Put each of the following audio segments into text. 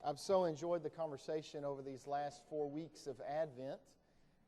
I've so enjoyed the conversation over these last 4 weeks of Advent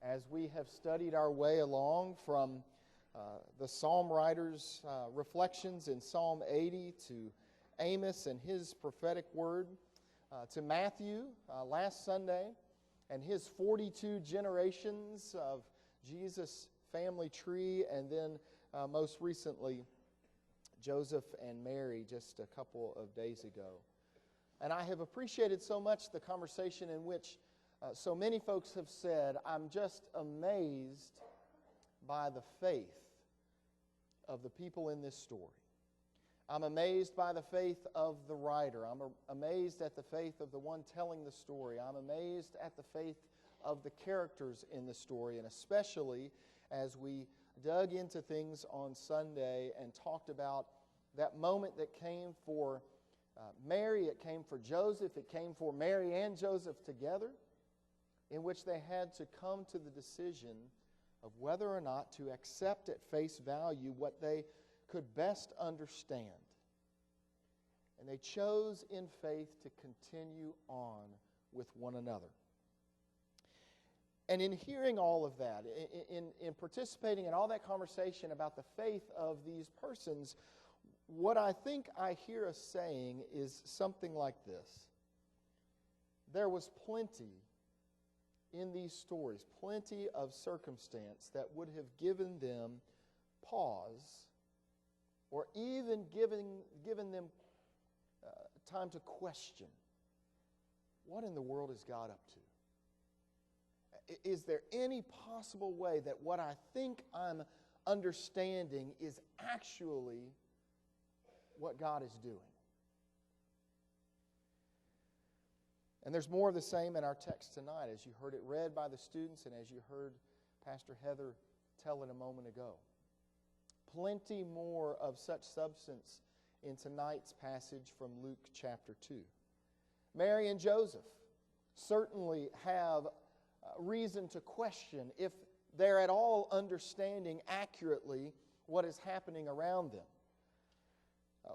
as we have studied our way along from the psalm writer's reflections in Psalm 80 to Amos and his prophetic word to Matthew last Sunday and his 42 generations of Jesus' family tree, and then most recently Joseph and Mary just a couple of days ago. And I have appreciated so much the conversation in which so many folks have said, I'm just amazed by the faith of the people in this story. I'm amazed by the faith of the writer. I'm amazed at the faith of the one telling the story. I'm amazed at the faith of the characters in the story, and especially as we dug into things on Sunday and talked about that moment that came for Mary, it came for Joseph, it came for Mary and Joseph together, in which they had to come to the decision of whether or not to accept at face value what they could best understand. And they chose in faith to continue on with one another. And in hearing all of that, in participating in all that conversation about the faith of these persons, what I think I hear us saying is something like this. There was plenty in these stories, plenty of circumstance that would have given them pause or even given them time to question, what in the world is God up to? Is there any possible way that what I think I'm understanding is actually what God is doing? And there's more of the same in our text tonight, as you heard it read by the students and as you heard Pastor Heather tell it a moment ago. Plenty more of such substance in tonight's passage from Luke chapter 2. Mary and Joseph certainly have reason to question if they're at all understanding accurately what is happening around them.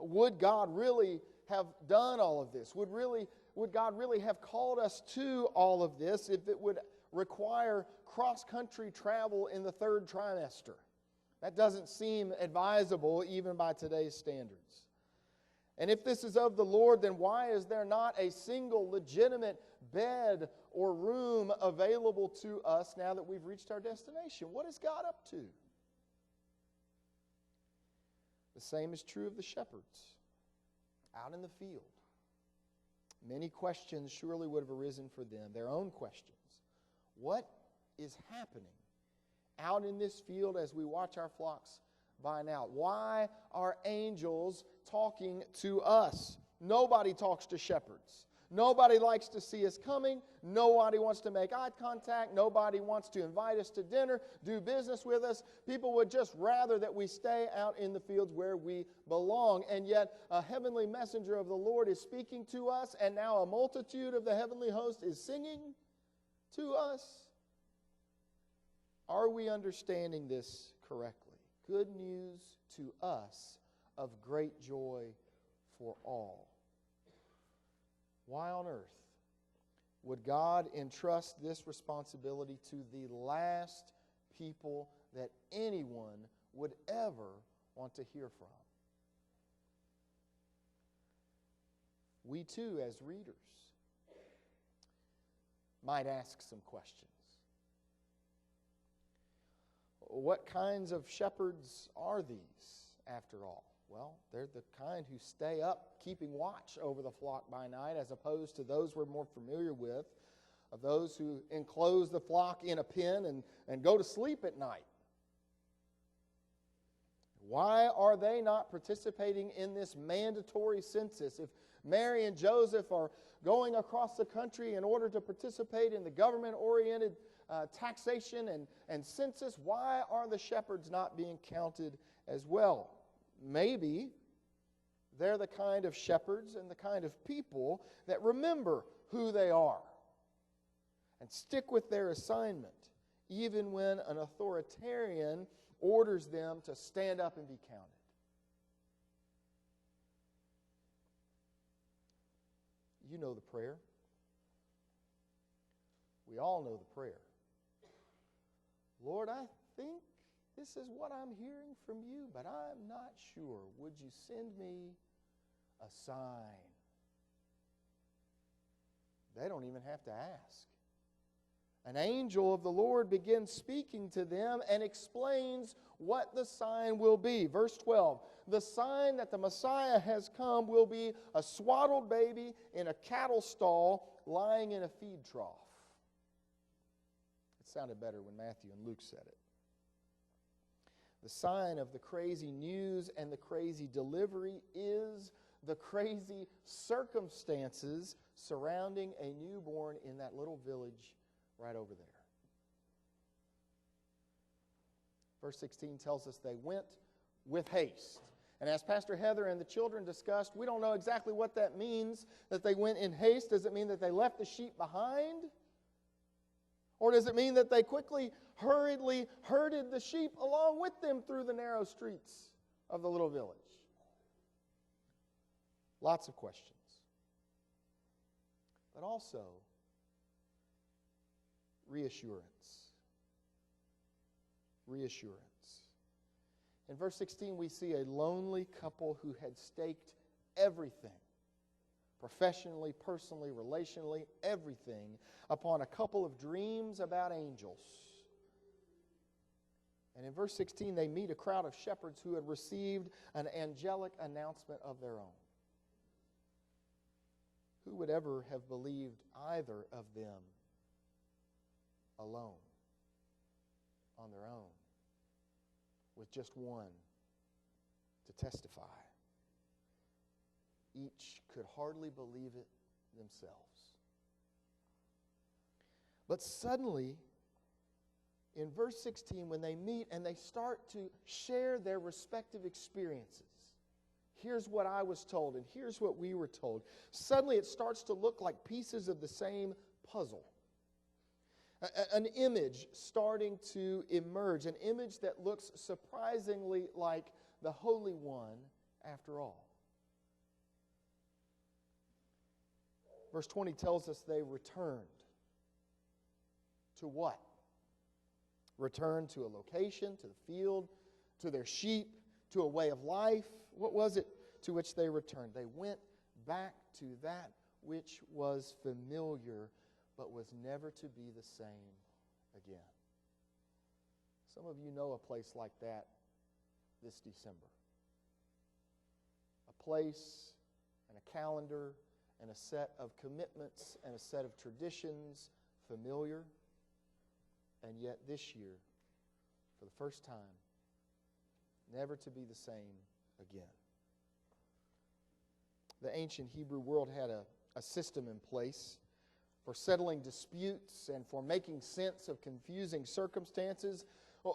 Would God really have done all of this? Would God really have called us to all of this if it would require cross-country travel in the third trimester? That doesn't seem advisable even by today's standards. And if this is of the Lord, then why is there not a single legitimate bed or room available to us now that we've reached our destination? What is God up to? The same is true of the shepherds out in the field. Many questions surely would have arisen for them, their own questions. What is happening out in this field as we watch our flocks by now? Why are angels talking to us? Nobody talks to shepherds. Nobody likes to see us coming. Nobody wants to make eye contact. Nobody wants to invite us to dinner, do business with us. People would just rather that we stay out in the fields where we belong. And yet a heavenly messenger of the Lord is speaking to us, and now a multitude of the heavenly host is singing to us. Are we understanding this correctly? Good news to us of great joy for all. Why on earth would God entrust this responsibility to the last people that anyone would ever want to hear from? We too, as readers, might ask some questions. What kinds of shepherds are these, after all? Well, they're the kind who stay up keeping watch over the flock by night, as opposed to those we're more familiar with, of those who enclose the flock in a pen and go to sleep at night. Why are they not participating in this mandatory census? If Mary and Joseph are going across the country in order to participate in the government-oriented taxation and census, why are the shepherds not being counted as well? Maybe they're the kind of shepherds and the kind of people that remember who they are and stick with their assignment, even when an authoritarian orders them to stand up and be counted. You know the prayer. We all know the prayer. Lord, I think this is what I'm hearing from you, but I'm not sure. Would you send me a sign? They don't even have to ask. An angel of the Lord begins speaking to them and explains what the sign will be. Verse 12, the sign that the Messiah has come will be a swaddled baby in a cattle stall lying in a feed trough. It sounded better when Matthew and Luke said it. The sign of the crazy news and the crazy delivery is the crazy circumstances surrounding a newborn in that little village right over there. Verse 16 tells us they went with haste. And as Pastor Heather and the children discussed, we don't know exactly what that means, that they went in haste. Does it mean that they left the sheep behind? Or does it mean that they quickly, hurriedly herded the sheep along with them through the narrow streets of the little village? Lots of questions. But also, reassurance. Reassurance. In verse 16, we see a lonely couple who had staked everything, professionally, personally, relationally, everything, upon a couple of dreams about angels. And in verse 16, they meet a crowd of shepherds who had received an angelic announcement of their own. Who would ever have believed either of them alone, on their own, with just one to testify? Each could hardly believe it themselves. But suddenly, in verse 16, when they meet and they start to share their respective experiences, here's what I was told, and here's what we were told. Suddenly it starts to look like pieces of the same puzzle. An image starting to emerge, an image that looks surprisingly like the Holy One after all. Verse 20 tells us they returned. To what? Returned to a location, to the field, to their sheep, to a way of life. What was it to which they returned? They went back to that which was familiar, but was never to be the same again. Some of you know a place like that this December. A place and a calendar and a set of commitments and a set of traditions, familiar, and yet this year, for the first time, never to be the same again. The ancient Hebrew world had a system in place for settling disputes and for making sense of confusing circumstances.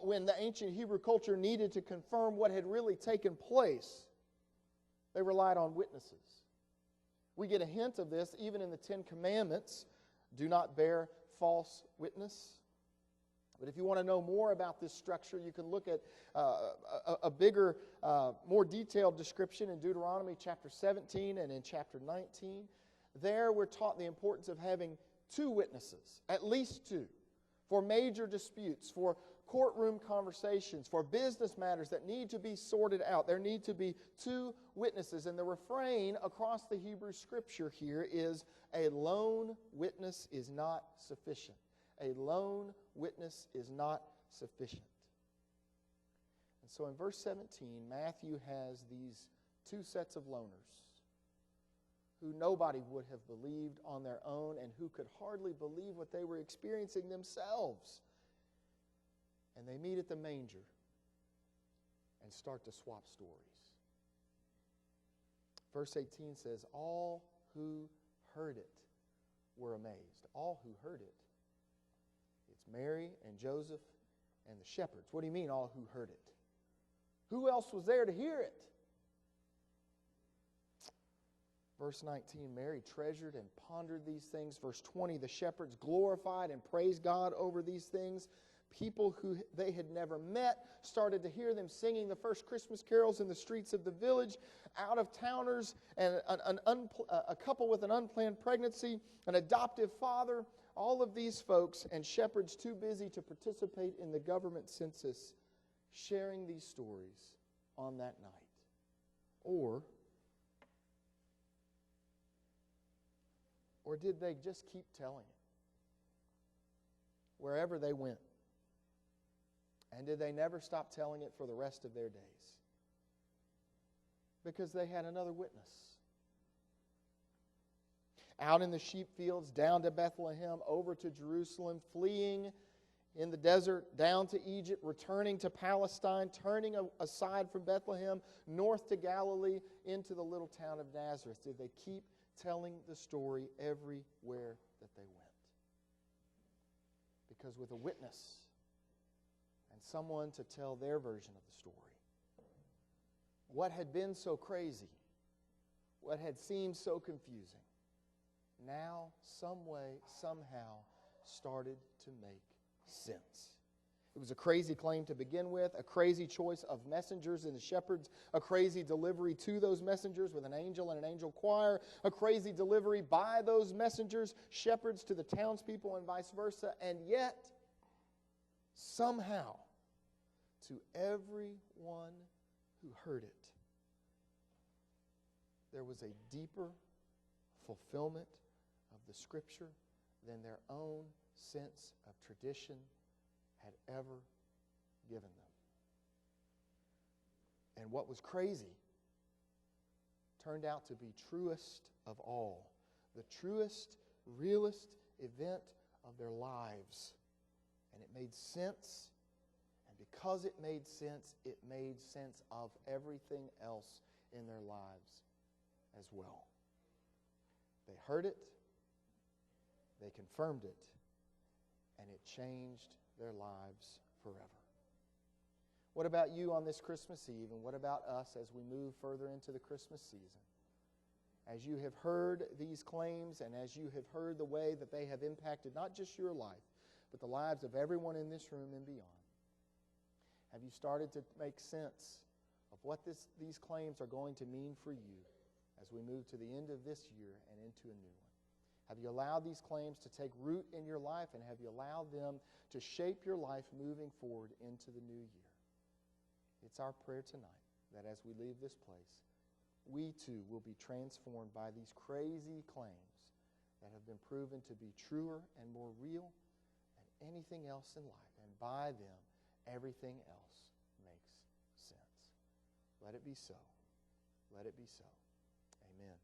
When the ancient Hebrew culture needed to confirm what had really taken place, they relied on witnesses. We get a hint of this even in the Ten Commandments. Do not bear false witness. But if you want to know more about this structure, you can look at a bigger, more detailed description in Deuteronomy chapter 17 and in chapter 19. There we're taught the importance of having two witnesses, at least two, for major disputes, for courtroom conversations, for business matters that need to be sorted out. There need to be two witnesses. And the refrain across the Hebrew Scripture here is, a lone witness is not sufficient. A lone witness is not sufficient. And so in verse 17, Matthew has these two sets of loners who nobody would have believed on their own and who could hardly believe what they were experiencing themselves. And they meet at the manger and start to swap stories. Verse 18 says, all who heard it were amazed. All who heard it. It's Mary and Joseph and the shepherds. What do you mean, all who heard it? Who else was there to hear it? Verse 19, Mary treasured and pondered these things. Verse 20, the shepherds glorified and praised God over these things. People who they had never met started to hear them singing the first Christmas carols in the streets of the village. Out-of-towners and a couple with an unplanned pregnancy, an adoptive father, all of these folks and shepherds too busy to participate in the government census sharing these stories on that night. Or did they just keep telling it wherever they went? And did they never stop telling it for the rest of their days? Because they had another witness. Out in the sheep fields, down to Bethlehem, over to Jerusalem, fleeing in the desert, down to Egypt, returning to Palestine, turning aside from Bethlehem, north to Galilee, into the little town of Nazareth. Did they keep telling the story everywhere that they went? Because with a witness and someone to tell their version of the story, what had been so crazy, what had seemed so confusing, now, some way, somehow, started to make sense. It was a crazy claim to begin with, a crazy choice of messengers and the shepherds, a crazy delivery to those messengers with an angel and an angel choir, a crazy delivery by those messengers, shepherds to the townspeople and vice versa, and yet, somehow, to everyone who heard it, there was a deeper fulfillment of the Scripture than their own sense of tradition had ever given them. And what was crazy turned out to be truest of all, the truest, realest event of their lives. And it made sense, and because it made sense of everything else in their lives as well. They heard it, they confirmed it, and it changed their lives forever. What about you on this Christmas Eve, and what about us as we move further into the Christmas season? As you have heard these claims, and as you have heard the way that they have impacted not just your life, but the lives of everyone in this room and beyond, have you started to make sense of what these claims are going to mean for you as we move to the end of this year and into a new one? Have you allowed these claims to take root in your life, and have you allowed them to shape your life moving forward into the new year? It's our prayer tonight that as we leave this place, we too will be transformed by these crazy claims that have been proven to be truer and more real than anything else in life. And by them, everything else makes sense. Let it be so. Let it be so. Amen.